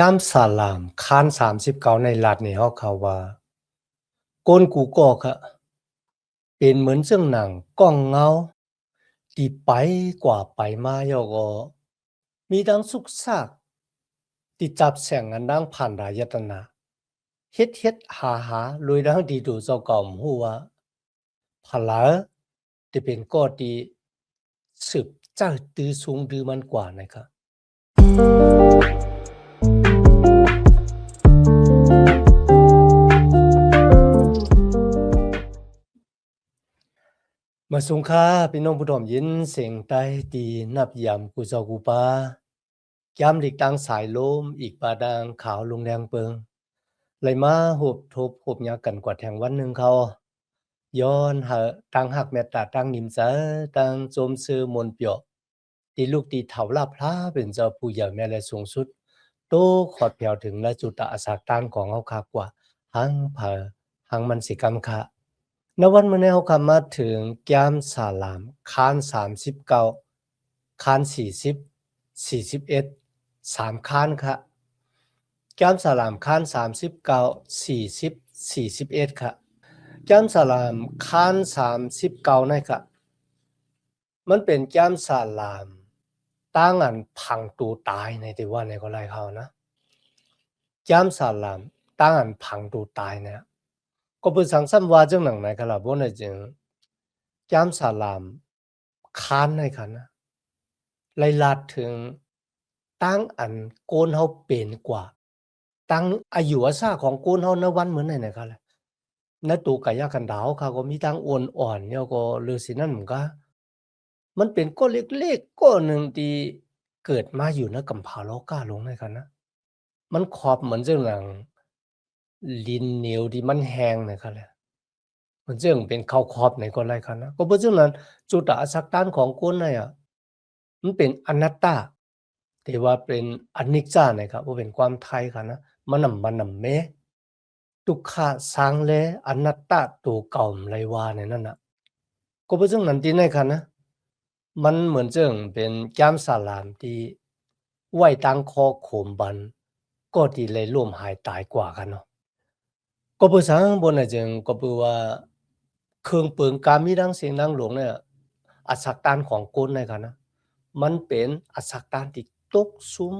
ยามสาลามค้าน39ในรัฐนี่เฮาเขาว่าก้นกูก็ค่ะเป็นเหมือนซึ่งหนังก้องเงาที่ไปกว่าไปมาแล้วก็มีทั้งสุกซากที่จับแสงอันดังผ่านรายตนะเฮ็ดหาลุยดังที่ดูเจ้าก่อมฮู้ว่าผลาที่เป็นก็ที่สืบเจ้าตือสูงดือมันกว่านะครับ มาสุงค่าพี่น้องผู้ถ่อมยินเสียงใต้ตีนับยำกูเจ้ากูปายามหลีกตังสายลมอีกปาดางขาวลงแดงเปิงไหลมาหุบทบหุบยากันกว่าแทงวันหนึ่งเขาย้อนหาตังหักแม่ตาตังนิมเจอตังโจมซื้อมนเปียวตีลูกตีเถาลาพลาเป็นเจ้าผู้ใหญ่แม่และสูงสุดโตขอดแผ่วถึงและจุดอาสาตานของเขาคากว่าหังเผอหังมันสิกรรมคะ ณวันมื้อนี้เราก็มาถึงแก้มสาลามค้าน39ค้าน40 41 3ค้านค่ะแก้มสาลามค้าน39 40 41ค่ะแก้มสาลามค้าน39นี่ค่ะมันเป็นแก้มสาลามตั้งอันพังตูตายในที่ว่าในก็ไล่เขานะแก้มสาลามตั้งอันพังตูตายเนี่ยก็เป็นสังสัมว่าจังหนังไหนครับล่ะบ่ได้จึง จามสาลามค้านในคันนะไล่ลัดถึงตั้งอันโกนเฮาเป็นกว่าตั้งอายุอาซาของโกนเฮาณวันเหมือนไหนนะครับแหละณตูกะยากันดาวเขาก็มีตั้งอ้วนอ่อนแล้วก็ฤาษีนั่นมันก็มันเป็นก้อนเล็กๆก้อนหนึ่งที่เกิดมาอยู่ณกำพร้าโลกาหลงในคันนะมันขอบเหมือนจังหนังลิ้นเหนียวที่มันแห้งนะครับแหละ มันจึงเป็นข้าวครอบในคนไรคันนะก็เพราะฉะนั้นจุดอาศักตันของคนน่ะอะมันเป็นอนัตตาแต่ว่าเป็นอนิจจานะครับบ่เป็นความไทยคันนะมันนำแม้ทุกขะสังเลอนัตตาตัวเก่าไรว่าในนั้นน่ะก็เพราะฉะนั้นที่ในคันนะมันเหมือนจึงเป็นจามสาลามที่ไว้ตั้งคอโขมบันก็ที่เลยร่วมหายตายกว่ากันเนาะ ก็ภาษาข้างบนน่ะจึงก็แปลว่าเครื่องเปลืองกามีดังเสียงดังหลวงเนี่ยอัศจรรย์ของกลในค่ะนะมันเป็นอัศจรรย์ที่ตกซุม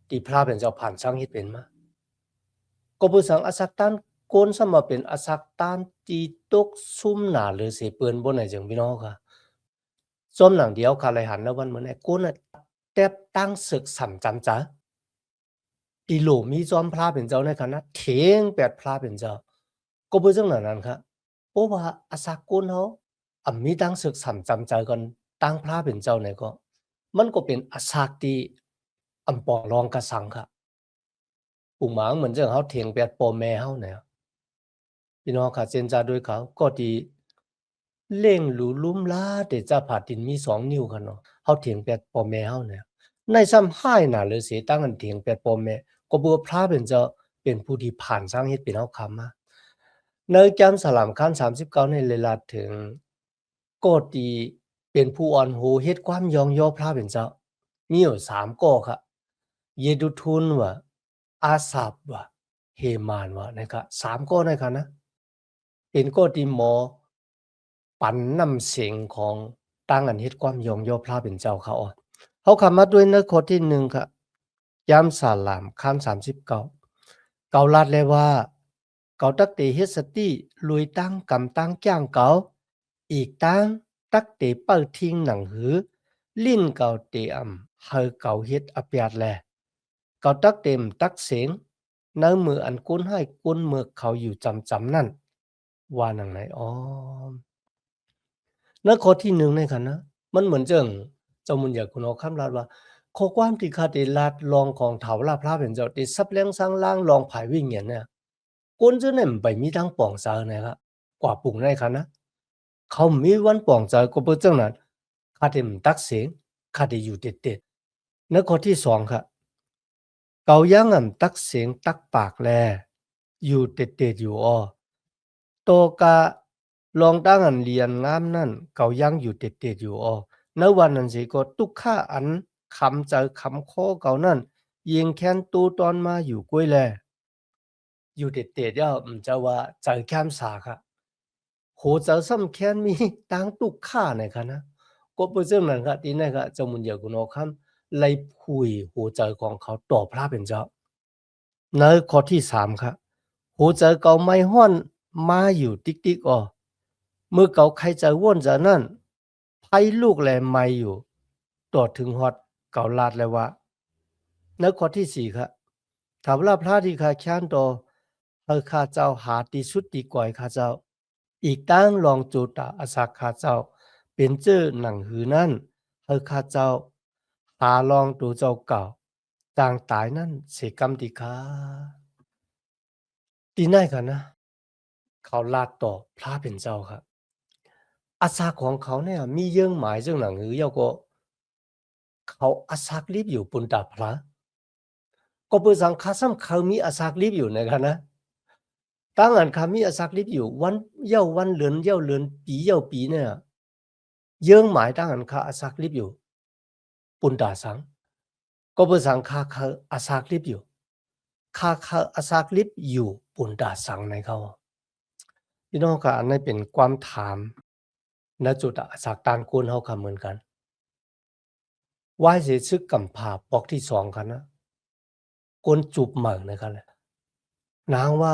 ที่พระเป็นเจ้าผ่านสร้างเฮ็ดเป็นมาก็ภาษาอัศจรรย์กลสมาเป็นอัศจรรย์ที่ตกซุมหนาหรือเสเปิ้นบ่ไหนจึงพี่น้องค่ะส้มหนังเดียวค่ะไหลหันแล้ววันเหมือนไอ้กลน่ะแต๊บตั้งศึกสำจำจ๊ะ อีหลูมีจอมพระเป็นเจ้าในคณะเถงแปดพระเป็นเจ้าก็บ่จังนั้นครับเพราะว่าอาสากลเฮามีตั้งศึกสำจำใจกันตั้งพระเป็นเจ้าเนี่ยก็มันก็เป็นอาสากที่ปอรองกะสังค่ะปุหมางเหมือนจังเฮาเถียงแปดพ่อแม่เฮาเนี่ยพี่น้องค่ะเจนจาโดยเขาก็ที่เล่งหรูลุ่มล้าแต่จะผาดินมี2นิ้วค่ะเนาะเฮาเถียงแปดพ่อแม่เฮาเนี่ยในซ้ำห้ายน่ะหรือสิตั้งอันเถียงแปดพ่อแม่ ก็บัวพระเป็นเจ้าเป็นผู้ที่ผ่านสร้างเฮ็ดเป็นเอาคำมาในแก้มสลามคัน39ในเลลาถึงก็ตีเป็นผู้อ่อนโหเฮ็ดความยองย่อพระเป็นเจ้ามีอยู่3ก้อครับเยดุทุนว่าอาสาบว่าเฮมานว่านะครับ3ก้อนะครับนะเป็นก้อที่หมอปันนำเสียงของตั้งอันเฮ็ดความยองย่อพระเป็นเจ้าเขาอะเขาคำมาด้วยเนื้อข้อที่1ครับ ยามสาลามคัน39เกาลัดเลยว่าเกาตักเตเฮ็ดสติลุยตั้งกำตั้งจ้างเกาอีกตั้งตักเตเปิ้ลทิ้งหนังหือลิ้นเกาเตเฮาเกาเฮ็ดอเปียดแลเกาตักเต็มตักเสียงในมืออันกุ้นให้กุ้นเมือกเขาอยู่จำนั่นว่าหนังไหนอ๋อแล้วข้อที่1ในคันนะมันเหมือนเจิงเจ้ามุญญาคุณเอาคำลาดว่า ข้อความที่ข้าได้ลาดลองของเถาลาพระเป็นเจ้าที่ซับแรงสร้างล่างลองผายวิ่งเงียนเนี่ยก้นเจ้าเนี่ยมันไปมีทั้งป่องซานะครับกว่าปุ่งได้คันนะเขามีวันป่องใจก็เปิดจังนั้นข้าได้มันตักเสียงข้าได้อยู่เด็ดๆในข้อที่2ครับเกายังตักเสียงตักปากแลอยู่เด็ดๆอยู่อ้อโตกะลองตั้งอันเรียนงามนั่นเกายังอยู่เด็ดๆอยู่อ้อในวันนั้นสิก็ทุกข้าอันคำใจคำข้อเก่านั่น ยิงแค้นตู้ตอนมาอยู่กล้วยแลอยู่เด็ดเด็ดจะว่าใจแค้มสาค่ะโหเจอซ้ำแค้นมีตังตุกข่าในค่ะนะก็เพื่อเรื่องนั้นค่ะที่นั่นค่ะจะมุนเยากุนอคำไล่คุยหัวใจของเขาต่อพระเป็นเจ้าในข้อที่3ค่ะหัวใจเก่าไม่ห้อนมาอยู่ติ๊กติ๊กเมื่อเก่าใครใจว่นจะนั่นไพ่ลูกแลไม่อยู่ต่อถึงฮอดเก่าลาดเลยว่าในข้อที่4ค่ะถามว่าพระที่ข้าแค้นต่อข้าเจ้าหาที่สุดดีกว่าข้าเจ้าอีกตั้งลองจูตาอาศักข้าเจ้าเป็นเจ้อหนังหือนั่นข้าเจ้าหาลองดูเจ้าเก่าต่างตายนั่นเสกรรมติคาตีน่ายกันนะเขาลาดต่อพระเป็นเจ้าครับอาศักของเขาเนี่ยมีเยื่องหมายเจ้าหนังหือเยาก็เขาอาศักรีบอยู่ปุนตาพระก็เปิดสังฆาซ้ำเขามีอาศักรีบอยู่นะครับนะตั้งอันคามีอาศักรีบอยู่วันเย้าวันเหลือนเย้าเหลือนปีเย้าปีเนี่ยเยื่องหมายตั้งอันคาอาศักรีบอยู่ปุนตาสังก็เปิดสังฆาเขาอาศักรีบอยู่เขาอาศักรีบอยู่ปุนตาสังในเขาพี่น้องค่ะอันนี้เป็นความถามณจุดอาศักตานกูลเฮาค่ะเหมือนกันว่าสิซึกกำพาปอกที่2กันนะกนจูบเหมืองนะครับนางว่า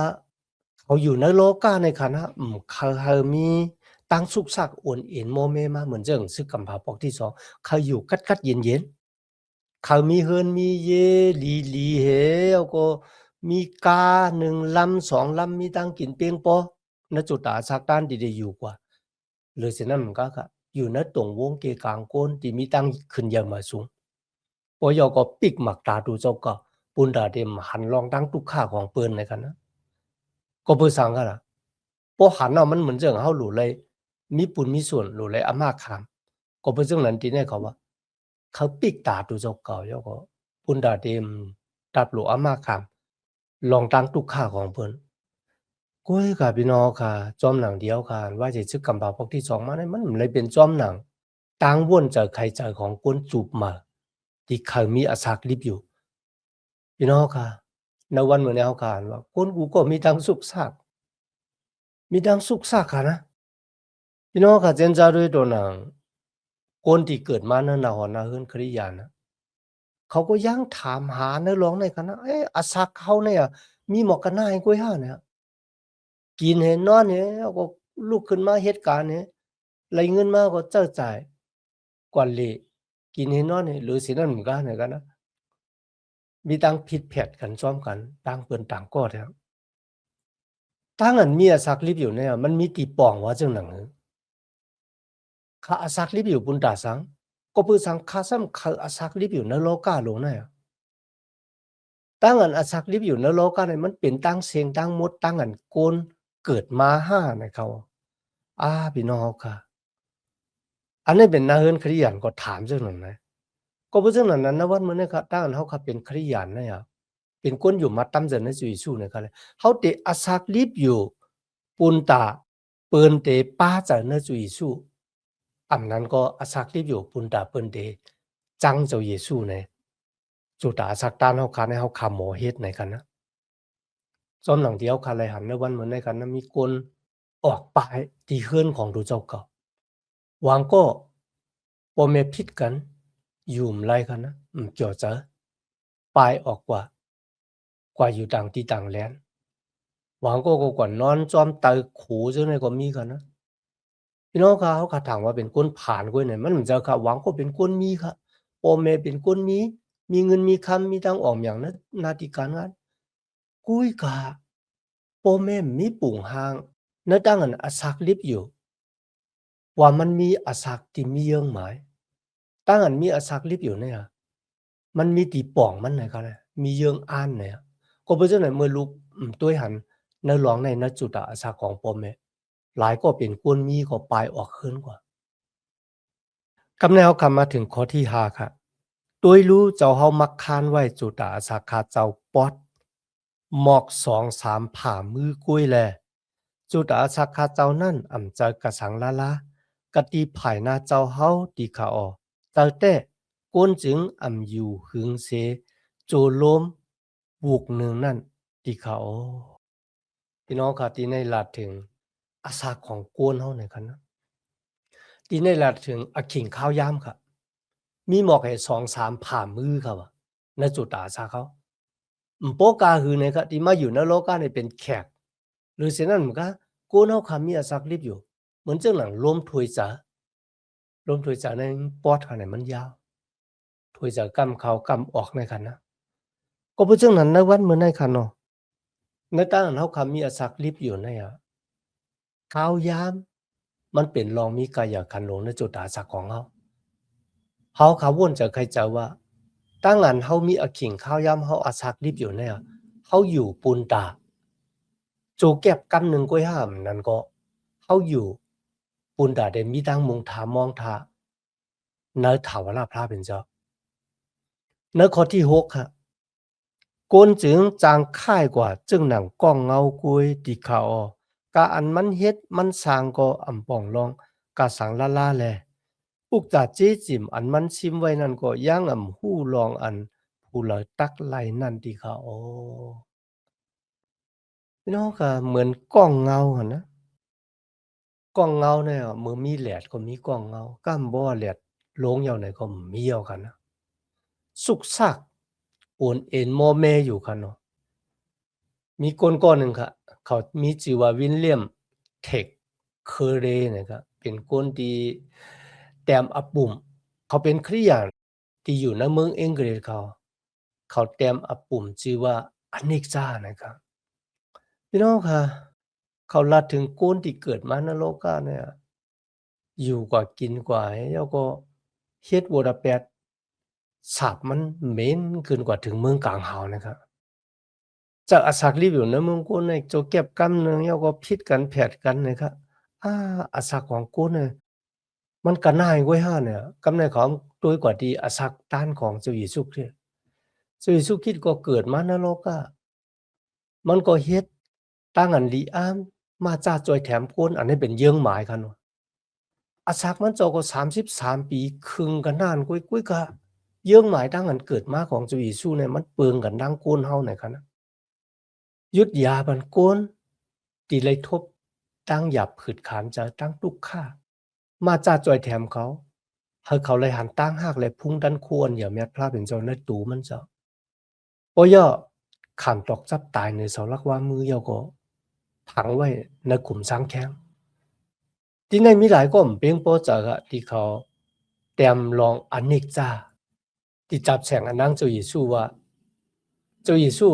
เขาอยู่ในโลกาในคณะเขามีตั้งสุกสักอ่วนเอ็นโมเมมาเหมือนเจิงซึกกำพาปอกที่2เขาอยู่กัดๆเย็นๆเขามีเฮือนมีเยลีๆเฮแล้วก็มีกา1ลำ2ลำมีตั้งกินเปียงปอณจุดอาศักตานดีๆอยู่กว่าหรือฉะนั้นมันก็อยู่ณตรงวงเกกลางโกนที่มีตั้งขึ้นเยอะมาสูงปอยอก็ปิกหมักตาดูเจ้าก็ปุนดาเดมหันลองตั้งตุกข่าของเปิ้นในกันนะก็เปิ้นสังกันล่ะพอหันมันเหมือนจังเฮาหลู่เลยมีปุนมีส่วนหลู่เลยอามาขามก็เปิ้นจังนั้นที่เนี่ยเขาว่าเขาปิกตาดูเจ้าเก่ายอก็ปุนดาเดมตับหลู่อามาขามลองตั้งตุกข่าของเปิ้นก้อยค่ะพี่น้องค่ะจอมหนังเดียวกันว่าสิซึกกำบาพวกที่2มาเนี่ยมันเลยเป็นจอมหนังต่างวนจากใครจากของกวนจูบมาที่เขามีอาศักลิบอยู่พี่น้องค่ะในวันเหมือนในเฮาการว่าคนกูก็มีทั้งสุขสักมีทั้งสุขสักค่ะนะพี่น้องค่ะเจนจาด้วยตัวหนังคนที่เกิดมาเนิ่นนาหอนนาเฮือนคริยานนะเขาก็ยังถามหาเนื้อร้องในคณะอาศักเขาเนี่ยมีหมอกกันหน้าให้กล้วยห้าเนี่ยกินเห็นนอนเนี่ยก็ลุกขึ้นมาเหตุการณ์เนี่ยไรเงินมาก็เจ้าจ่ายกว่าเละกินเห็นนอนเนี่ยหรือสินั่นเหมือนกันเนี่ยกันนะมีตั้งผิดแผกกันซ้อมกันต่างเปิ้นต่างก็แท้ตั้งอันมีอาศักลิบอยู่เนี่ยมันมีตีป่องว่าจังหนังข้าอาศักลิบอยู่ปุนตาสังก็ปือสังข้าซ้ำข้าอาศักลิบอยู่ในโลกาโลนะตั้งอันอาศักลิบอยู่ในโลกาเนี่ยมันเป็นตั้งเสียงตั้งมดตั้งอันโกนเกิดมาห้าในเขาพี่น้องค่ะอันนี้เป็นนาเฮือนคริยันก็ถามจังหนังนะก็บ่จังนั้นนะวันมื้อนี้ครับตั้งอันเฮาครับเป็นคริยันนะเป็นคนอยู่มาตั้มเจนในจุยสู้นะครับเฮาเตอาศักลิบอยู่ปุนตาเปิ้นเตป้าจะในจุยสู้อันนั้นก็อาศักลิบอยู่ปุนตาเปิ้นเตจังเจ้าเยซูเนี่ยจุตาอาศักตานเฮาคันให้เฮาคำหมอเฮ็ดในกันนะซ้อมหลังเดียวคันเลยหันในวันเหมือนในกันนะมีคนออกไปที่เฮือนของดูเจ้าเก่าวางก็บ่แม่นผิดกันอยู่ไลกันนะเกี่ยวจะปลายออกกว่าอยู่ต่างที่ต่างแลนหวังก็กว่านอนจอมตายขู่จังได๋ก็มีกันนะพี่น้องครับเขาก็ถามว่าเป็นคนผ่านกวยไหนมันจะครับหวังก็เป็นคนมีครับพ่อแม่เป็นคนมีเงินมีคำมีทางออกอย่างนั้นหน้าที่การงานกุยก็พ่อแม่มีปุ่งห่างในตั้งอันอาศักลิบอยู่ว่ามันมีอาศักที่มีเยื่องหมายตั้งอันมีอาศักลิบอยู่เนี่ยมันมีตีป่องมันไหนครับมีเยื่องอ่านเนี่ยก็เพราะฉะนั้นเมื่อลูกตัวหันในหลวงในณจุดอาศักของพ่อแม่หลายก็เป็นคนมีก็ปลายออกขึ้นกว่า กำแนวคำมาถึงข้อที่5ค่ะด้วยรู้เจ้าเฮามักคานไว้จุตาสาขาเจ้าปอดหมอก2-3ผ่ามือกุ้ยแลจุตาสาขาเจ้านั่นเจอกะสังละกะตีภายหน้าเจ้าเฮาตีขาออเจ้าแต่ก้นจึงอยู่หึงเส โจล้มบุกหนึ่งนั่นที่เขาพี่น้องค่ะที่ในลาดถึงอาสาของโกนเฮาเนี่ยคันนะที่ในลาดถึงอาขิงข้าวยามค่ะมีหมอกให้2-3ผ่ามือค่ะว่าณจุดอาสาเขาโปกาหือเนี่ยค่ะที่มาอยู่ในโลกาเนี่ยเป็นแขกหรือเช่นนั้นมันก็โกนเฮาค่ะมีอาสาลิบอยู่เหมือนจังหนังล้มถวยจ๋าล้มถวยจ๋าในปอดค่ะเนี่ยมันยาวถวยจ๋ากำเข้ากำออกในคันนะก็เพราะจังนั้นในวันมื้อในคันเนาะในตานเฮาค่ะมีอาสาลิบอยู่ในข้าวยามมันเป็นรองมีกายคันหลงในจุดอาสาของเฮาเฮาขาวนจะใครจะว่าตั้งอันเฮามีอขิงข้าวยามเฮาอาศักลิบอยู่เนี่ยเฮาอยู่ปูนตาโจแก็บกำหนึ่งก้อยห้ามนั่นก็เฮาอยู่ปูนตาได้มีตั้งมุงทามองทาเนถาวรพระเป็นเจ้าเนข้อที่6ค่ะกวนจึงจางค่ายกว่าจึงหนังก้องเงากุยติขาออกะอันมันเฮ็ดมันสร้างก็อำป่องลองกะสังละลาแล อุกจาเจ๊จิมอันมันชิมไว้นั่นก็ย่างหู้ลองอันผู้เลยตักไหลนั่นที่เขาโอ้พี่น้องก็เหมือนกล้องเงาหั่นนะกล้องเงาเนี่ยมือมีแหลดก็มีกล้องเงาก้ำบ่แหลดโลงเหยาไหนก็มีเอากันนะสุกซักโอนเอ็นโมเมอยู่กันเนาะมีคนก้อนหนึ่งค่ะเขามีชื่อว่าวิลเลียมเทคเคอเรนะครับเป็นคนที่แต้มอับปุ่มเขาเป็นคริสเตียนที่อยู่ในเมืองอังกฤษเขาแต้มอับปุ่มชื่อว่าอเนกซานะครับพี่น้องค่ะเขาลัดถึงคนที่เกิดมาในโลกาเนี่ยอยู่กว่ากินกว่าแล้วก็เฮ็ดบ่ได้แปดสาบมันเหม็นขึ้นกว่าถึงเมืองกลางเฮานะครับจากอาสักรีวิวนะเมืองกูเนี่ยจะเก็บกำเนึงแล้วก็พิษกันแผดกันนะครับอาสักของกูเนี่ยมันก็น่ายกว่าเนี่ยกำในของโดยกว่าที่อาสักต้านของเจ้าเยซูคริสต์เจ้าเยซูคริสต์ก็เกิดมาในโลกามันก็เฮ็ดตั้งอันลีอามมาจาจอยแถมก้นอันนี้เป็นเยื่องหมายกันอาสักมันเจ้าก็33ปีครึ่งกันนานกุ้ยๆก็เยื่องหมายตั้งอันเกิดมาของเจ้าเยซูเนี่ยมันเปิงกันดังก้นเฮาเนี่ยคันนะ ยุดยาบันโกนตีเลยทบตั้งหยับขืดขานจะตั้งตุกค่ามาจาจอยแถมเขาให้เขาเลยหันตั้งหากเลยพุ่งดันควรอย่าแม่พระเป็นเจ้าในตูมันเจ้าโอย่อขันตอกจับตายในเสาลักว่ามือยาก็ผังไว้ในกลุ่มสังแข้งที่ในมีหลายก็เปียงโปจากะที่เขาเตรียมลองอเนกจ้าที่จับแสงอันนั่งเจ้าเยซูว่าเจ้าเยซู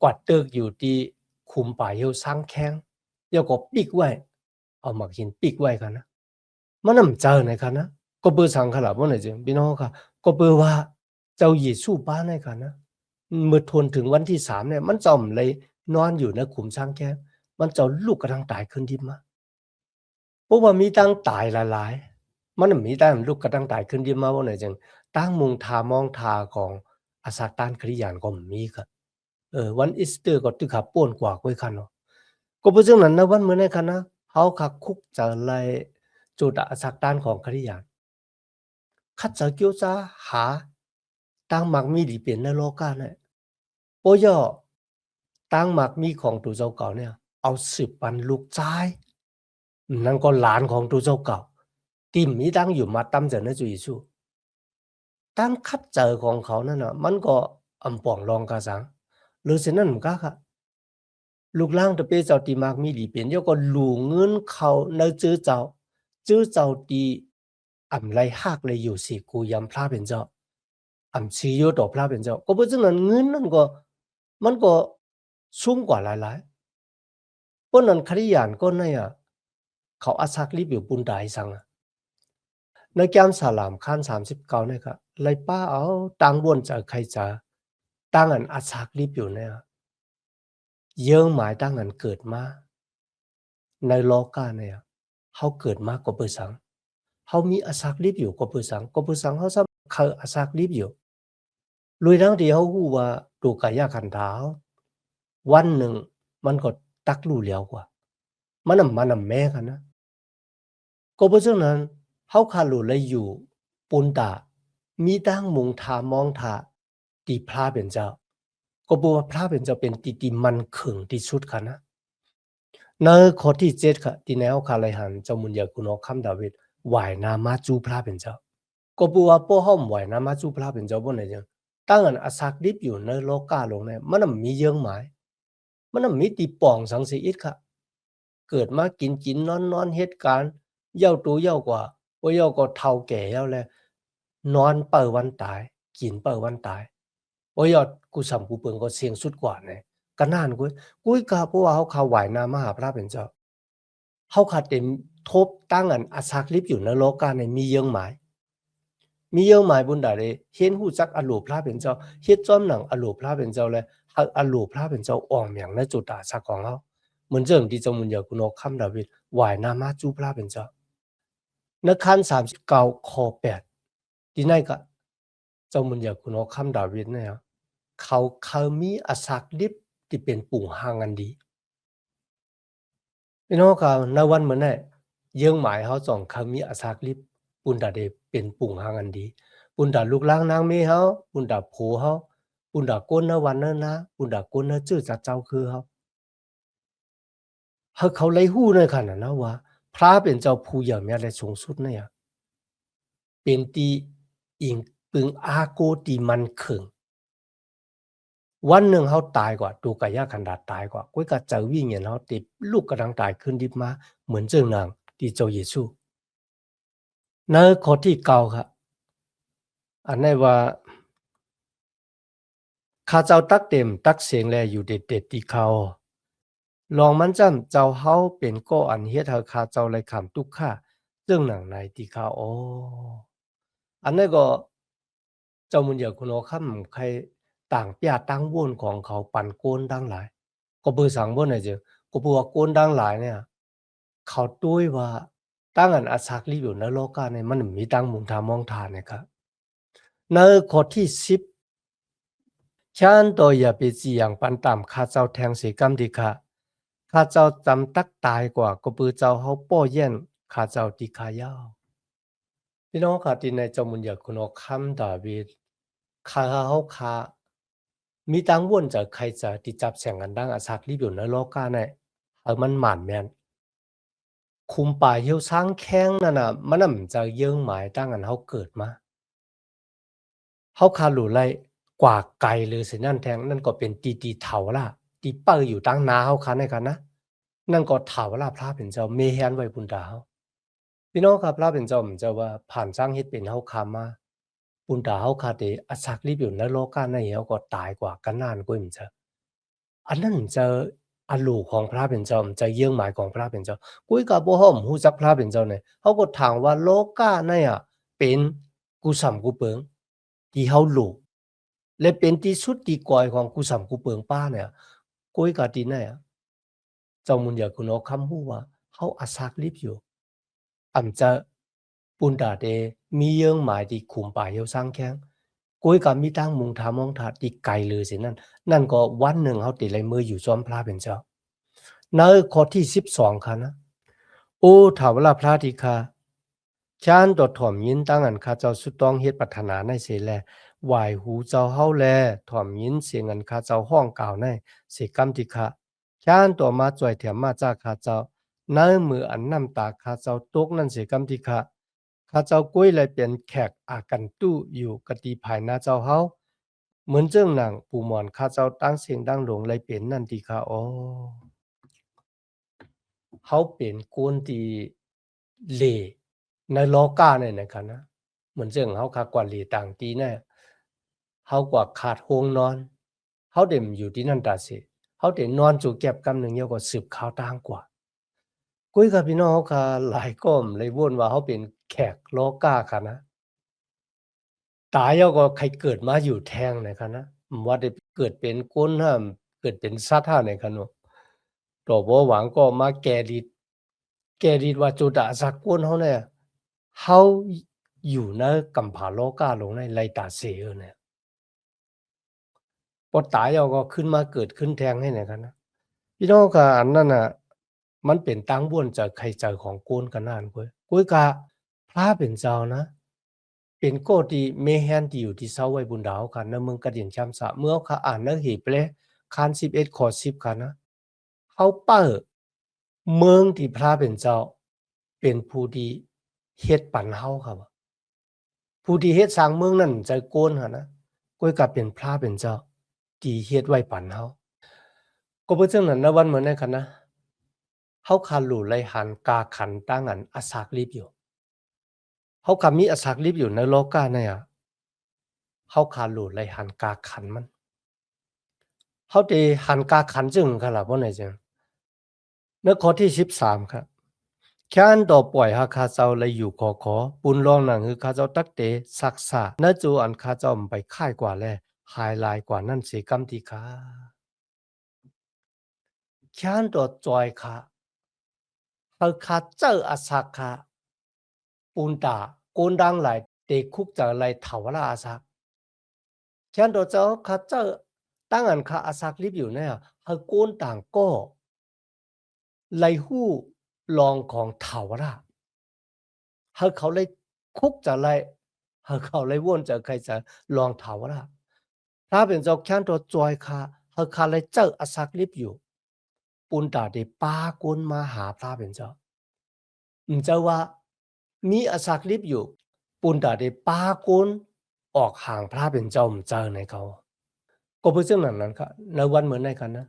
กวาดเติกอยู่ที่คุมป่าเหี่ยวสังแข้งแล้วก็ปิกไว้เอาหมากหินปิกไว้กันนะมันนำเจอในกันนะก็เปิดสังขลาบ่ไหนจึงพี่น้องค่ะก็เปิดว่าเจ้าเยซูป้าในกันนะเมื่อทนถึงวันที่3เนี่ยมันจอมเลยนอนอยู่ในขุมสังแข้งมันจะลุกกระทั่งตายขึ้นดิบมาเพราะว่ามีตั้งตายหลายๆมันมีตั้งลุกกระทั่งตายขึ้นดิบมาบ่ไหนจึงตั้งมุงทามองทาของอาซาตานคริยานก็มีครับวันอีสเตอร์ก็ตึกขับป่วนกว่าก้อยคันเนาะก็เพราะฉะนั้นนะวันมื้อในคันนะเฮาคักคุกจะไลจุดอาสักด้านของคริยานคัดจะเกียวจะหาตั้งมักมีดีเป็นในโลกาเนี่ยโปย่อตั้งมักมีของตู่เจ้าเก่าเนี่ยเอาสืบปันลูกชายนั่นก็หลานของตู่เจ้าเก่าที่มีตั้งอยู่มาตำจะในจุยซูตั้งคัดเจอของเขานั่นน่ะมันก็อำป่องรองกะสังหรือฉะนั้นมันก็ค่ะ ลูกล่างตะเปเจ้าตีมากมีดีเป็นยก็หลูเงินเขาในจื้อเจ้าตีอำไรหากเลยอยู่สิกูยำพระเป็นเจ้าอำชีโยต่อพระเป็นเจ้าก็เพราะฉะนั้นเงินนั่นก็มันก็สูงกว่าหลายๆเพราะนั้นคริยานก็ในเขาอาศักลิบอยู่ปุนดายสังในแก้มสลามขั้น39เนี่ยครับเลยป้าเอาตังบนจะใครจะตั้งอันอาศักลิบอยู่เนี่ยเยิ่งหมายตั้งอันเกิดมาในโลกาเนี่ยเขาเกิดมากกว่าเปอร์สังเขามีอาศักลิบอยู่กว่าเปอร์สังกว่าเปอร์สังเขาซ้ำเขาอาศักลิบอยู่ลุยทั้งที่เขาฮู้ว่าตูกายาขันเท้าวันหนึ่งมันก็ตักลู่แล้วกว่ามันแม่กันนะก็เพราะฉะนั้นเขาคาหลุเลยอยู่ปุนตามีตั้งมุงทามองทา ตีพระเป็นเจ้าก็บอกว่าพระเป็นเจ้าเป็นตีมันขึงที่สุดค่ะนะในข้อที่7ค่ะที่แนวคาไลหันเจ้ามุนยากุนอคัมดาวิดไหวนามาจูพระเป็นเจ้าก็บอกว่าพ่อห้อมไหวนามาจูพระเป็นเจ้าบ่ไหนจังตั้งอันอาศักดิบอยู่ในโลกาลงเนี่ยมันมีเยื่อหมายมันมีตีป่องสังเสียอิดค่ะเกิดมากินนอนเหตุการณ์เย่าตัวเย่ากว่าว่าเย่าก็เท่าแก่เย่าแล้วนอนเปิดวันตายกินเปิดวันตายว่ายอดกูสำกูเปิงก็เสียงสุดกว่าเนี่ยก็นานกุ้ยกาเพราะว่าเขาข่าวไหวนามาหาพระเป็นเจ้าเขาขาดเต็มทบตั้งอันอาศักลิบอยู่ในโลกาในมีเยื่อหมายบุญดาเลยเห็นหูจักอโลพระเป็นเจ้าเฮ็ดจ้อมหนังอโลพระเป็นเจ้าเลยอโลพระเป็นเจ้าอ่อมอย่างในจุดอาศักของเขาเหมือนเรื่องที่เจ้ามุนยากุนอคัมดาวิดไหวนามาจูพระเป็นเจ้าในคัน39ข้อ8ที่ไหนก็เจ้ามุนยากุนอคัมดาวิดเนี่ยเขามีอาศักลิบที่เป็นปุ่งห่างกันดีพี่น้องครับในวันเหมือนเนี่ยเยื่อหมายเขาสองเขามีอาศักลิบปุนดาเดเป็นปุ่งห่างกันดีปุนดาลูกล้างนางเมเขาปุนดาโผเขาปุนดาก้นนวันนั้นนะปุนดาก้นนชื่อจัดเจ้าคือเขาเลยหู้ในขนาดนั้นว่าพระเป็นเจ้าผู้ใหญ่แม้และสูงสุดเนี่ยเป็นตีอิงปึงอาโกตีมันขึงวันหนึ่งเขาตายกว่าตูกายาขันดาตายกว่าก้อยกะเจอวิ่งเห็นเขาติดลูกกำลังตายขึ้นดิบมาเหมือนเจ้านางที่เจ้าเยซูในข้อที่9ครับอันนี้ว่าข้าเจ้าตักเต็มตักเสียงแลอยู่เด็ดที่เขาลองมันจำเจ้าเฮาเป็นก็อันเฮ็ดให้ข้าเจ้าเลยขำทุกข้าเรื่องหนังในที่เขาอันนี้ก็เจ้ามุนอยากคุณเอาคำใครต่างเปียตั้งวนของเขาปั่นโกนดังหลายก็เบอร์สังบ่ไหนเจอก็บอกว่าโกนดังหลายเนี่ยเขาด้วยว่าตั้งอันอาศักรีอยู่ในโลกาเนี่ยมันมีตั้งมุงทามองทานนะครับในข้อที่10ฉันตัวอย่าไปจีอย่างปันต่ำข้าเจ้าแทงสีกรรมดีค่ะข้าเจ้าจำตักตายกว่าก็ปือเจ้าเขาป้อเย็นข้าเจ้าตีขายาวพี่น้องค่ะที่ในเจ้ามุนอยากคุณเอาคำดาวิดข้าเขาขามีตังวนจากใครจะติดจับแสงกันดังอาศักรีอยู่ในโลกาเนี่ยมันหมานแมนคุมป่าเหี่ยวช้างแข้งนั่นน่ะมันน่ะจะเยื่อหมายตั้งอันเขาเกิดมาเขาคาหลูไลกว่าไกลหรือสินั่นแทงนั่นก็เป็นตีเถาล่ะตีเปิ้ลอยู่ตั้งนาเขาคันในกันนะนั่นก็เถาล่ะพระเป็นเจ้าเมเฮียนไว้บุญดาเขาพี่น้องครับพระเป็นเจ้ามันจะว่าผ่านสร้างเฮ็ดเป็นเขาคามาบุญดาเขาคาเดอาศักรีบอยู่ในโลกาในเขาก็ตายกว่ากันนานกว่ามันจะอันนั้นจะอลูของพระเป็นเจ้าจะเยื่อหมายของพระเป็นเจ้ากุ้ยกับบ่ฮ้อมฮู้จักพระเป็นเจ้าเนี่ยเขาก็ถามว่าโลกาในเป็นกุสัมกุเปิงที่เขาลูกและเป็นที่สุดที่ก่อยของกุสัมกุเปิงป้าเนี่ยกุ้ยกับที่ไหนเจ้ามุนอยากคุณเอาคำฮู้ว่าเขาอาศักรีบอยู่จะปุนดาเดมีเยื่อหมายที่คุมป่าเหี่ยวสร้างแข้งกุ้ยกับมีตั้งมุงทามองถาที่ไกลเลยสินั่นก็วันหนึ่งเขาติดเลยมืออยู่ซ้อมพระเป็นเจ้าในข้อที่12ค่ะนะโอ้ถาวรพระธิคาชานตดถ่อมยินตั้งอันข้าเจ้าสุดต้องเฮ็ดปรารถนาในเสแลไหวหูเจ้าเฮาแลถ่อมยินเสียงอันข้าเจ้าห้องกล่าวในเสกรรมติคะชานตัวมาจ่วยแถมมาจากข้าเจ้าในมืออันน้ำตาข้าเจ้าตกนั่นเสกรรมติคะข้าเจ้ากุ้ยเลยเป็นแขกอากันตู้อยู่กติภายหน้าเจ้าเฮาเหมือนเจ้าหนังปูหมอนข้าเจ้าตั้งเสียงดังหลงเลยเป็นนั่นติคะเขาเป็นคนที่เหล่ในโลกาเนี่ยนะครับนะเหมือนเรื่องเขาขากว่าเหล่ต่างตีเนี่ยเขากว่าขาดห้องนอนเขาเด่มอยู่ที่นั่นตาสิเขาเด่นนอนจูเก็บกำหนึ่งเยอะกว่าสืบข่าวต่างกว่ากุ้ยกับพี่น้องเขาค่ะหลายก้มเลยว่นว่าเขาเป็นแขกโลกาค่ะนะตายแล้วก็ใครเกิดมาอยู่แทงนะครับนะว่าได้เกิดเป็นคนห้ามเกิดเป็นสัตว์ห้าในคันว่าตัวบ่หวังก็มาแกดีว่าจุดาสักคนเขาเนี่ยเขาอยู่ในกัมพาโลกาลงในไลตาเสียเนี่ยพอตายเราก็ขึ้นมาเกิดขึ้นแทงให้เนี่ยกันนะพี่น้องก็อันนั้นน่ะมันเป็นตังบ้วนจากใครใจของโกนกันนานกุ้ยกะพระเป็นเจ้านะ เป็นก็ที่ไม่แฮนที่อยู่ที่เสาไว้บนดาวค่ะนะเมืองกระเดียนช้ำสะเมื่อเขาอ่านเนื้อเหตุเลยคาน11ข้อ10ค่ะนะเขาเปิดเมืองที่พระเป็นเจ้าเป็นผู้ที่เฮ็ดปันเฮาครับผู้ที่เฮ็ดสร้างเมืองนั่นใจโกนค่ะนะก้อยกับเป็นพระเป็นเจ้าที่เฮ็ดไว้ปันเฮาก็เพราะฉะนั้นนะวันเหมือนในค่ะนะเฮาคาหลู่ไลหันกาขันตั้งอันอสากลิบอยู่เฮาคามีอสากลิบอยู่ในโลกาเนี่ยเฮาคาหลู่ไลหันกาขันมันเฮาได้หันกาขันจึงค่ะล่ะบ่ไหนจังในข้อที่13ครับแค่อันต่อปล่อยหาข้าเจ้าเลยอยู่ขอปุนรองหนังคือข้าเจ้าตักเตศักษาณจูอันข้าเจ้าไปค่ายกว่าแลหายลายกว่านั่นเสียกำที่ข้าแค่อันต่อจอยข้าเฮาข้าเจ้าอาศักข้าปุนตาโกนดังหลายเตคุกจะไหลเถาวราอาศักแค่อันต่อเจ้าข้าเจ้าตั้งอันข้าอาศักลิบอยู่เนี่ยเฮาโกนต่างก็ไหลหู้ลองของเถาวราเฮาเขาเลยคุกจะไหลเฮาเขาเลยว่นจะใครจะลองเถาวราพระเป็นเจ้าแค้นตัวจอยคาเฮาคาเลยเจ้าอาศักลิบอยู่ปุนตาได้ปากวนมาหาพระเป็นเจ้าเจ้าว่ามีอาศักลิบอยู่ปุนตาได้ปากวนออกห่างพระเป็นเจ้าเจอในเขาก็เพราะฉะนั้นครับในวันเหมือนในกันนะ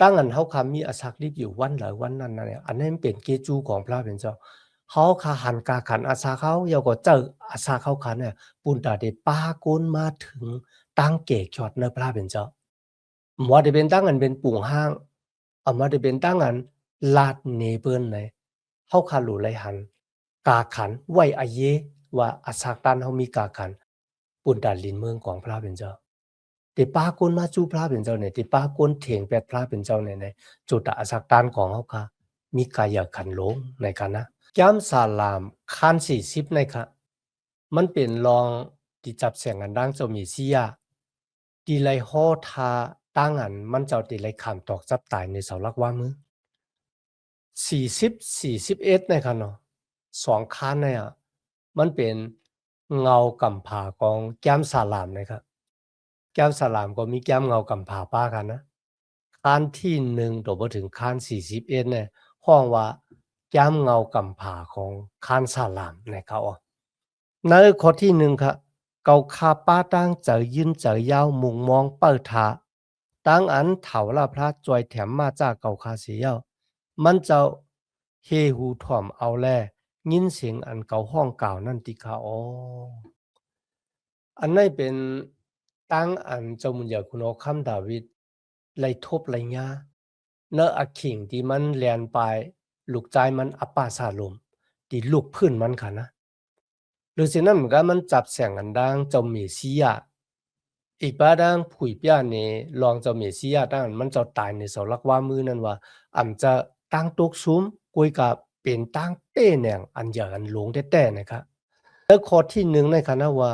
ตั้งอันเฮาคามีอาศักลิบอยู่วันหลายวันนั้นเนี่ยอันนั้นเป็นเกจูของพระเป็นเจ้าเขาคาหันกาขันอาสาเขาเยาก็เจออาสาเขาขันเนี่ยปุนตาได้ปากวนมาถึงตั้งเกจอดในพระเป็นเจ้าว่าจะเป็นตั้งอันเป็นปุ่งห้างว่าจะเป็นตั้งอันลาดเนเปิ้นไหนเฮาคาหลูไหลหันกาขันไว้อาเยว่าอาสากตันเฮามีกาขันปุ่นตาลินเมืองของพระเป็นเจ้าติปากนมาจูพระเป็นเจ้าเนี่ยติปากนเถียงแปดพระเป็นเจ้าเนี่ยในจุดอาสากตันของเฮาค่ะมีกายขันหลงในกันนะยามสาลามคัน40ในค่ะมันเป็นรองที่จับเสียงอันดังเจ้ามีเสียดีไลฮอทาตั้งอันมันเจ้าดีไลขามตอกจับตายในเสาลักว่ามือ40 41ในค่ะเนาะ2คันเนี่ยมันเป็นเงากำผาของแก้มสาลามนะครับแก้มสาลามก็มีแก้มเงากำผาป้ากันนะคันที่1ตัวบ่ถึงคัน41เนี่ยห้องว่าแก้มเงากำผาของคันสาลามนะครับในข้อที่1ครับเกาคาป้าตั้งเจอยืนเจอยาวมุงมองเปิดทาตั้งอันเถาละพระจอยแถมมาจากเกาคาเสียมันเจ้าเฮหูถ่อมเอาแลยินเสียงอันเก่าห้องเก่านั่นติคาอันนั้นเป็นตั้งอันเจ้ามุญญาคุณอคัมดาวิดไล่ทบไล่ยาเนออะขิงที่มันแลนไปลูกใจมันอปาสาลมที่ลูกพื้นมันค่ะนะหรือสิ่งนั้นเหมือนกันมันจับแสงอันดังเจ้าเมสสิยาอีกบ้าดังผุยเปียนี่ลองเจ้าเมสสิยาตั้งมันเจ้าตายในเสาลักว่ามือนั่นว่าอ่ำจะตั้งตกซุ้มกุยกับเป็นตั้งเป้แหน่งอันอย่างอันหลงแต่นะครับแล้วข้อที่1ในคณะว่า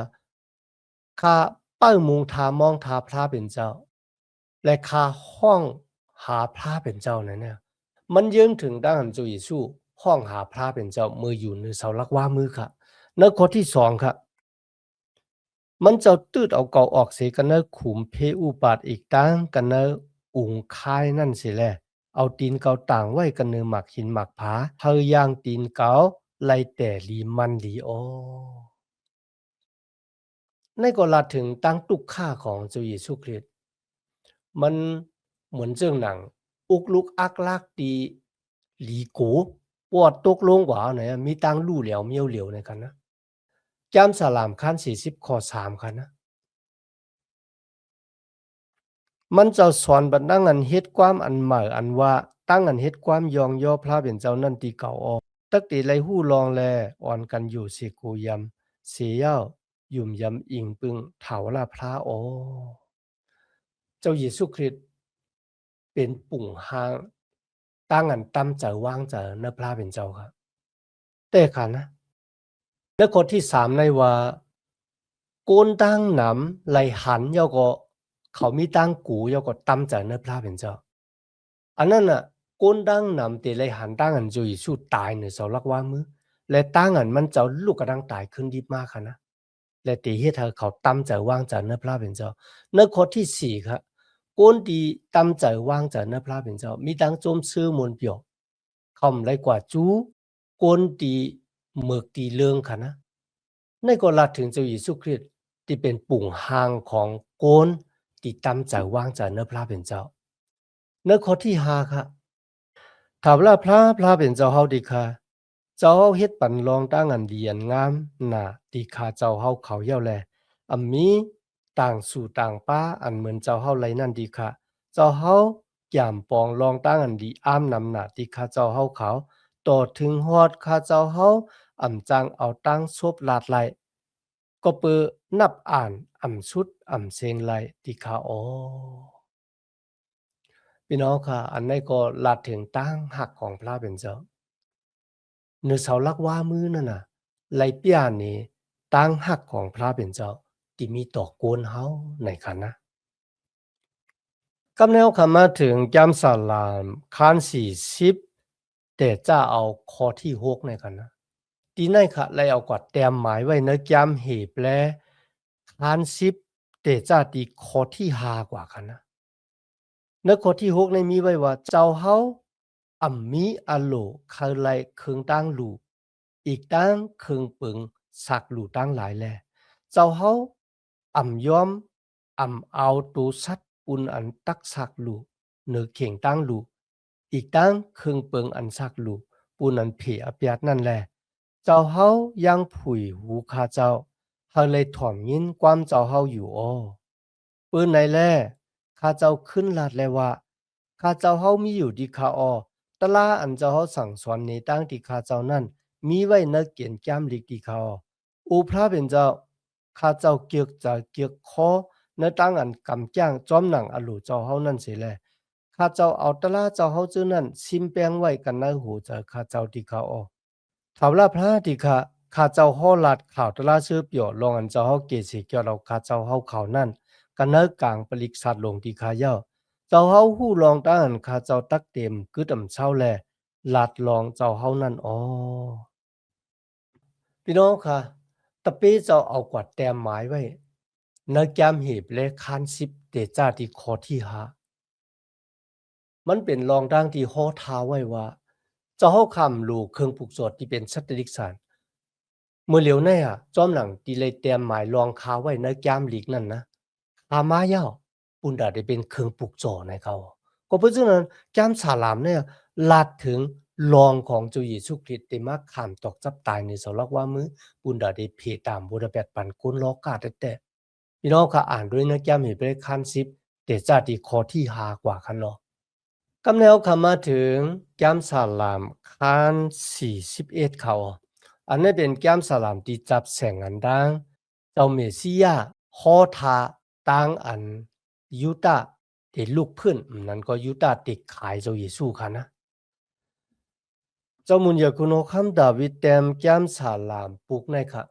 ข้าเป้ามุงทามองทาพระเป็นเจ้าและข้าห้องหาพระเป็นเจ้าเนี่ยมันยืงถึงด้านจุยสู้ห้องหาพระเป็นเจ้ามืออยู่ในเสาลักว่ามือค่ะแล้วข้อที่2ครับมันจะตืดเอาเก่าออกเสียกันเนอขุมเพอุบาทอีกตั้งกันเนออุงคายนั่นสิแลเอาตีนเกาต่างไว้กันเนอหมักหินหมักผาเฮอย่างตีนเกาไล่แต่ลีมันลีโอในก็ลาถึงตั้งตุกค่าของเจ้าเยซูคริสต์มันเหมือนเจ้าหนังอุกลุกอักลักดีหลีโกปวดตกลงกว่าไหนมีตั้งลู่เหลียวเมียวเหลียวในกันนะจำสลามขั้น40ข้อ3คันนะ มันเจ้าสอนบัดนั่งอันเฮ็ดความอันใหม่อันว่าตั้งอันเฮ็ดความยองย่อพระเป็นเจ้านั่นตีเก่าออกตักติไลหู้ลองแลอ่อนกันอยู่สิกูยำเสียเย้ายุ่มยำอิงปึงเถาละพระเจ้าเยซูคริสต์เป็นปุ่งหางตั้งอันตั้มเจอว่างเจอเนพระเป็นเจ้าครับแต่ค่ะนะแล้วข้อที่3ในว่าโกนตั้งหนำไหลหันเยาก็เขามีตั้งกูเยาก็ตั้มเจอเนพระเป็นเจ้า อันนั้นน่ะก้นดังนำตีเลยหันตั้งอันจุยสู้ตายในเสาลักว่ามือและตั้งอันมันเจ้าลูกกระดังตายขึ้นดีมากค่ะนะ และตีเฮ็ดให้เขาตั้มใจวางใจในพระเป็นเจ้าในข้อที่สี่ครับคนที่ตั้มใจวางใจในพระเป็นเจ้ามีดังจมชื่อมนเปียวเขาไม่ได้กว่าจูคนที่เมือกตีเรื่องค่ะนะในก็ลัดถึงเจ้าเยซูคริสต์ที่เป็นปุ่งหางของคนที่ตั้มใจวางใจในพระเป็นเจ้าในข้อที่ห้าค่ะถามว่าพระเป็นเจ้าเฮาดีค่ะเจ้าเฮาเฮ็ดปันรองตั้งอันดีอันงามน่ะดีค่ะเจ้าเฮาเขาเย้าแลมีต่างสู่ต่างป้าอันเหมือนเจ้าเฮาไหลนั่นดีค่ะเจ้าเฮาย่ามปองรองตั้งอันดีอ้ามนำหน้าดีค่ะเจ้าเฮาเขาต่อถึงฮอดค่ะเจ้าเฮาจังเอาตั้งซบลาดไหลก็เปอนับอ่านชุดเซงไหลดีค่ะอ๋อพี่น้องค่ะอันนี้ก็ลาดถึงตั้งหักของพระเป็นเจ้าเนื้อเสาลักว่ามือนั่นน่ะไหลเปียนี่ตั้งหักของพระเป็นเจ้าที่มีต่อโกนเฮาในคันนะกำแนวคำมาถึงยามสาลามคาน40แต่จะเอาข้อที่6ในคันนะตีในค่ะเลยเอากว่าแต้มหมายไว้ในยามเหบและคาน10แต่จะตีข้อที่5กว่าคันนะในข้อที่6ในมีไว้ว่าเจ้าเฮามีอโลคาไลเคืองตั้งหลูอีกตั้งเคืองปึงสักหลูตั้งหลายแลเจ้าเฮายอมเอาตูสัตปุนอันตักสักหลูเนือเข่งตั้งหลูอีกตั้งเคืองปึงอันสักหลูปุนอันเพียอเปียดนั่นแลเจ้าเฮายังผุยหูคาเจ้าเฮาเลยถ่อมยินความเจ้าเฮาอยู่อ้อปืนไหนแลข้าเจ้าขึ้นลาดแล้วว่าข้าเจ้าเฮามีอยู่ดีคาออตะลาอันเจ้าเฮาสั่งสอนในตั้งที่ข้าเจ้านั้นมีไว้ในเกียนแก้มลิกดีคาออพระเป็นเจ้าข้าเจ้าเกียกจะเกียกคอในตั้งอันกำจ้างจอมหนังอลูเจ้าเฮานั่นเสียแลข้าเจ้าเอาตะลาเจ้าเฮาจื้อนั้นซิมแปงไว้กันในหูเจ้าข้าเจ้าดีคาออถามว่าพระดีคาข้าเจ้าฮอลัดข่าวตะลาชื่อเปียวลองอันเจ้าเฮาเกสิเกี่ยวเราข้าเจ้าเฮาเขานั่นกันเนกลางปริกสัตว์ลงดีคาเย้าเจ้าเฮาฮู้ลองตั้งอันข้าเจ้าตักเต็มกึดเช้าแลลาดลองเจ้าเฮานั่นอ๋อพี่น้องค่ะตะเปเจ้าเอากวาดแต้มหมายไว้ในแก้มหีบและคาน10เตจาที่ข้อที่5มันเป็นรองดังที่ฮ้อท้าไว้ว่าเจ้าเฮาคำลูกเครื่องปลูกสดที่เป็นสัตว์ดิกสารเมื่อเหลียวในจอมหนังตีเลยแต้มหมายรองคาไว้ในแก้มหลีกนั่นนะอามาเย้าปุ่นดาได้เป็นเครื่องปลูกจ่อในเขาก็เพราะฉะนั้นแก้มสาลามเนี่ยลาดถึงรองของเจ้าเยซูคริสต์ได้มาข้ามตอกจับตายในสลักว่ามือปุ่นดาได้เพตามบุรแปดปันกุนล้อกาดแต่พี่น้องค่ะอ่านด้วยนะแก้มเห็นไปคัน10แต่จาติข้อที่5กว่าคันเนาะกำแนวคำมาถึงแก้มสาลามคัน41เขาอันนี้เป็นแก้มสลามที่จับแสงอันดังเจ้าเมสิยาฮอทาตังอันยูตาเดลูกขึ้นนั่นก็ยูตาติดขายเจ้าเยซูค่ะนะเจ้ามุนยาคุณโอคัมดาวิดเต็มแก้มสลามปลูกในค่ะ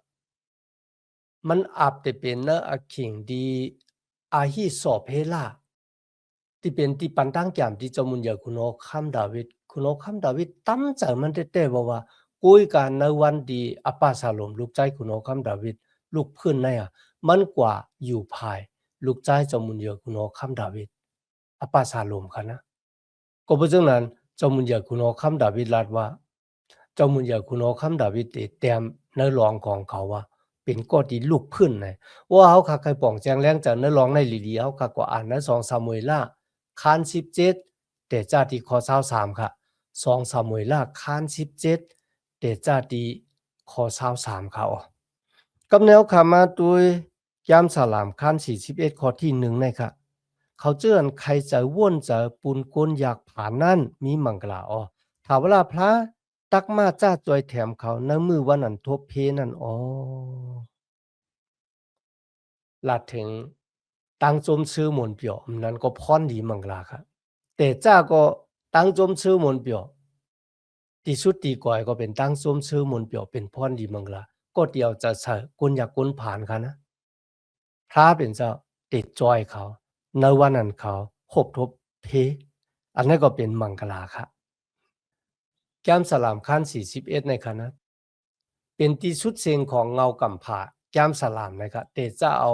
มันอาจจะเป็นเนื้ออคิงดีอาฮิสอบเฮลาที่เป็นที่ปันตั้งแก้มที่เจ้ามุนยาคุณโอคัมดาวิดตั้มใจมันเต้ๆบอกว่ากุยการในวันดีอปาสาลมลูกใจคุณโอคัมดาวิดลูกพื้นในมันกว่าอยู่ภายลูกใจเจ้ามุนยาคุณโอคัมดาวิดอปาสาลมค่ะนะก็เพราะฉะนั้นเจ้ามุนยาคุณโอคัมดาวิดลาดว่าเจ้ามุนยาคุณโอคัมดาวิดเต็มในรองของเขาว่าเป็นก็ที่ลูกพื้นในว่าเขาคักใครป่องแจงแรงจากในรองในลีๆเขาคักกว่าอ่านใน2ซามูเอลาคาน17แต่จาที่ข้อ23ค่ะ2ซามูเอลาคาน17แต่จาที่ข้อ23ค่ะกับแนวขามาตัวยามสลามคาน41ข้อที่1ในค่ะเขาเจือนใครจะว่นจะปุนก้นอยากผ่านนั่นมีมังกลาถามเวลาพระตักมาจ้าจอยแถมเขาในมือวันนั้นทบเพนั่นลาถึงตั้งจมชื่อมนเปียวนั้นก็พรดีมังกลาครับแต่จ้าก็ตั้งจมชื่อมนเปียวที่สุดตีก่อยก็เป็นตั้งจมชื่อมนเปียวเป็นพรดีมังกลาก็เดียวจะใส่กุนอยากกุนผ่านค่ะนะพระเป็นเจ้าติดจอยเขาในวันนั้นเขาหบทบเพอันนั้นก็เป็นมังกลาค่ะแก้มสลามขั้น41ในคณะเป็นที่สุดเซงของเงากำผา แก้มสลามนะครับเตจะเอา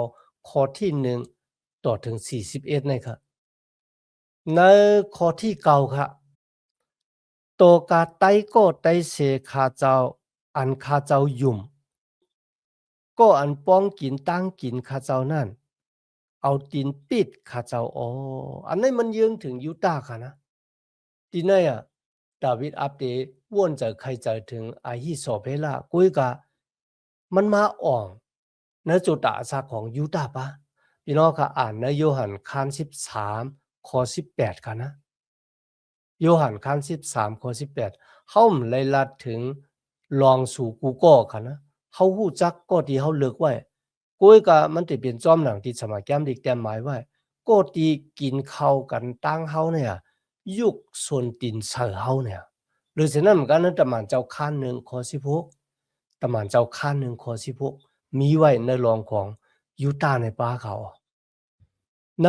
ข้อที่1ต่อถึง41นะครับในข้อที่เก้าครับโตกาไตก็ไตเสคาเจ้าอันคาเจ้ายุ่มก็อันป้องกินตั้งกินคาเจ้านั่นเอาตีนปิดคาเจ้าอ๋ออันนี้มันยึงถึงยูตาค่ะนะทีนี้ดาวิดอัปเดตวนจะใครจะถึงอาฮิโสเพลากุยกะมันมาอ่องในจุดตาซาของยูตาปะพี่น้องค่ะอ่านในโยหันคาน13ข้อ18ค่ะนะโยหันคาน13ข้อ18เฮาเลยลัดถึงลองสู่กูก็ค่ะนะเฮาฮู้จักก็ที่เฮาเลิกไว้กุยกะมันสิเป็นจอมหนังที่สมัยแก้มดิกแต้มหมายไว้ก็ที่กินข้าวกันตั้งเฮาเนี่ยยุคส่วนตินเสือเฮาเนี่ยหรือฉะนั้นเหมือนกันนะตะหมานเจ้าข้านหนึ่งข้อ16ตะหมานเจ้าข้านหนึ่งข้อ16มีไว้ในรองของยูตาในป่าเขาใน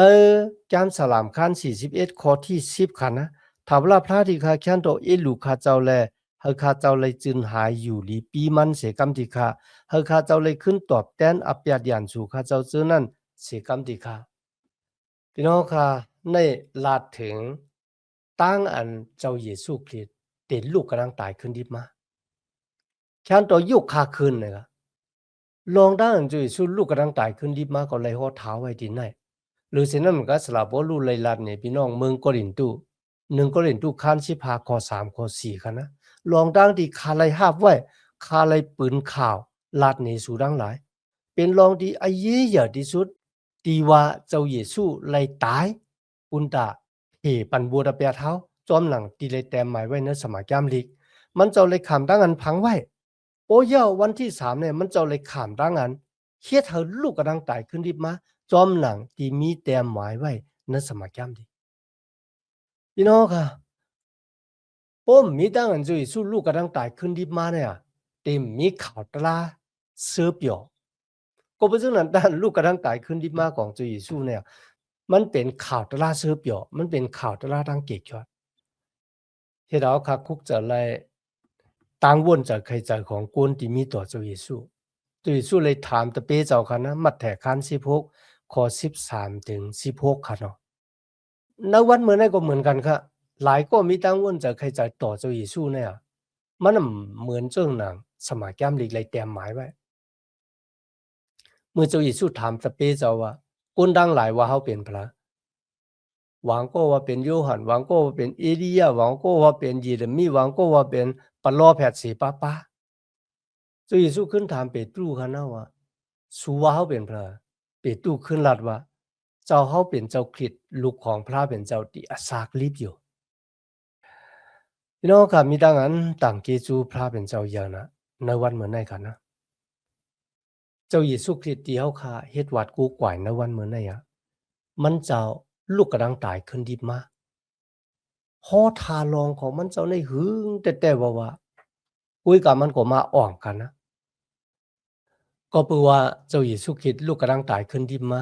การสลามข้าน41ข้อที่10ค่ะนะถามว่าพระที่ข้าแค้นโตเอลูคาเจ้าแลเฮาข้าเจ้าเลยจึนหายอยู่ลีปีมันเสกำติข้าเฮาข้าเจ้าเลยขึ้นตอบแทนอัปยาดยันสู่ข้าเจ้าเจอนั้นเสกำติข้าพี่น้องค่ะในลาดถึงตั้งอันเจ้าเยซูคริสต์เต็นลูกกำลังตายขึ้นดิบมาแค้นตัวยุคคาคืนเลยครับลองด้านเจ้าเยซูลูกกำลังตายขึ้นดิบมาก็เลยห่อเท้าไว้ที่ไหนหรือเช่นนั้นมันก็สลับว่าลูเลยลาดเนี่ยพี่น้องเมืองโกรินตู1 โกรินตูข้าน15ข้อ3ข้อ4ค่ะนะลองดังที่คาไลฮาบไว้คาไลปืนข่าวลาดเนสู่ดังหลายเป็นลองที่อายีใหญ่ที่สุดที่ว่าเจ้าเยซูไลตายปุนตาเหปันบัวตะเปียเท้าจอมหลังที่เลยแต้มหมายไว้ในสมัยกามลิกมันเจ้าเลยขามดังอันพังไว้โอ้ยวันที่3เนี่ยมันเจ้าเลยขามดังอันเฮ็ดให้ลูกกำลังตายขึ้นดิบมาจอมหลังที่มีแต้มหมายไว้ในสมัยกามลิกพี่น้องค่ะผมมีตั้งอันจุยสู้ลูกกำลังตายขึ้นดิบมาเนี่ยเต็มมีข่าวตลาเสือเปียวก็เป็นเรื่องนั้นด้านลูกกำลังตายขึ้นดิบมาของจุยสู้เนี่ยมันเป็นข่าวตลาเสือเปียวมันเป็นข่าวตลาดังเกียรติที่เราคักคุกจะไล่ตั้งวนจากใครใจของกวนที่มีต่อจุยสู้เลยถามตะเป้เจ้าค่ะนะมัดแถคัน16ข้อ13ถึง16ค่ะเนาะณวันเมื่อนั้นก็เหมือนกันค่ะหลายก็มีตั้งวนจากใครใจต่อเจ้าเยซูเนี่ยมันเหมือนเจ้าหนังสมัยแก้มลีกเลยเตรียมหมายไว้เมื่อเจ้าเยซูถามตะเป้เจ้าว่าคนดังหลายว่าเขาเป็นพระหวังก็ว่าเป็นโยฮันหวังก็ว่าเป็นเอลียาหวังก็ว่าเป็นเยเรมีหวังก็ว่าเป็นปลอแผดสีป้าป้าเจ้าเยซูขึ้นถามเปตรูค่ะนะว่าสูว่าเขาเป็นพระเปตรูขึ้นลัดว่าเจ้าเขาเป็นเจ้าคริสต์ลูกของพระเป็นเจ้าที่อาสากลิบอยู่พี่น้องค่ะมีดังนั้นต่างเกจูพระเป็นเจ้าอย่างนะในวันเหมือนในกันนะเจ้าเยซูคริสต์ที่เขาค่ะเฮ็ดวัดกูกวายในวันเหมือนในมันเจ้าลูกกระดังตายขึ้นดิบมาฮอทาลองของมันเจ้าในหึงแต่ว่าคุยกับมันก็มาอ่องกันนะก็เปือว่าเจ้าเยซูคริสต์ลูกกระดังตายขึ้นดิบมา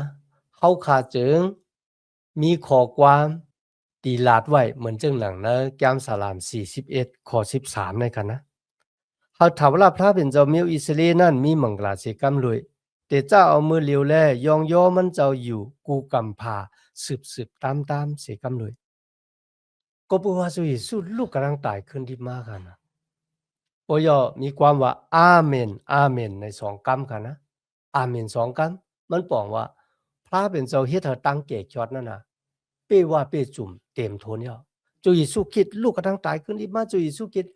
เขาขาจึงมีข้อความตีลาดไว้เหมือนจังหนังนะแก้มสลาม41ข้อ13ในกันนะเขาถามว่าพระเป็นเจ้าเมียวอิสราเอลนั้นมีมังกลาเสกำเลยแต่เจ้าเอามือเลียวแลยองย่อมันเจ้าอยู่กูกำพาสืบตามเสกำเลยก็เปือว่าเจ้าเยซูลูกกระดังตายขึ้นดิบมากันนะโอยมีความว่าอาเมนอาเมนใน2กำค่ะนะอาเมน2กำมันบอกว่าพระเป็นเจ้าเฮ็ดให้ตั้งเกจอดนั่นน่ะเป้ว่าเป้จุ่มเต็มโทนเนี่ยเจ้าเยซูคริสต์ลูกกระทั่งตายขึ้นดิบมาเจ้าเยซูคริสต์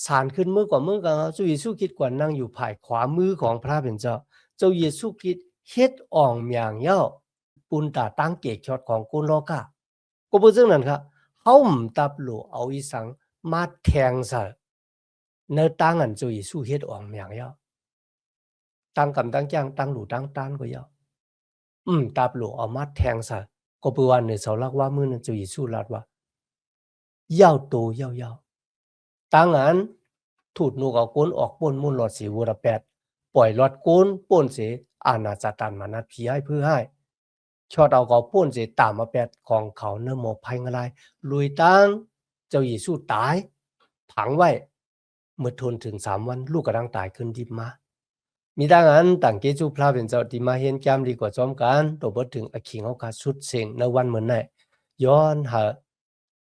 สานขึ้นมือกว่ามือกันเจ้าเยซูคริสต์กว่านั่งอยู่ภายขวามือของพระเป็นเจ้าเจ้าเยซูคริสต์เฮ็ดอ่องเมียงเย้าปุนตาตั้งเกจอดของกุนโลกาก็บ่ซึ่งนั่นค่ะเฮาตับโลเอาอีสังมาแทงซะในตั้งอันเจ้าเยซูเฮ็ดอ่องเมียงเย้าตั้งกำตั้งจ้างตั้งหลู่ตั้งต้านก็เย้าตับโลเอามาแทงซะก็เปือว่าในเสาลักว่ามือนั้นเจ้าเยซูลาดว่า要当然ถูดนูกเอาก้นออกป้นมุ่นหลอดสีวัวแปดปล่อยหลอดก้นป้นเสอาณาจตันมานัดผีให้เพื่อให้ชอดเอาเขาป้นเสตามมาแปดของเขาเนื้อหมอภัยอะไรลุยตั้งเจ้าเยซูตายผังไว้เมื่อทนถึง3 วันลูกกระดังตายขึ้นดิบมา มีดังนั้นต่างเกจูพระเป็นเจ้าที่มาเห็นแก้มดีกว่าจอมกันตัวบดถึงอขิงเอาคาสุดเสียงในวันเหมือนไหนย้อนหา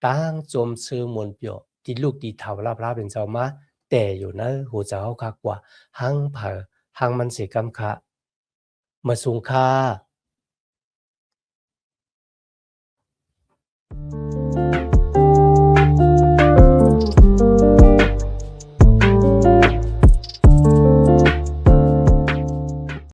ตั้งจมซื้อมวลเปียวที่ลูกดีเท่าลาพระเป็นเจ้ามาแต่อยู่นะหัวเจ้าคากว่าหังเผอหังมันเสียกำคะมาสูงค่า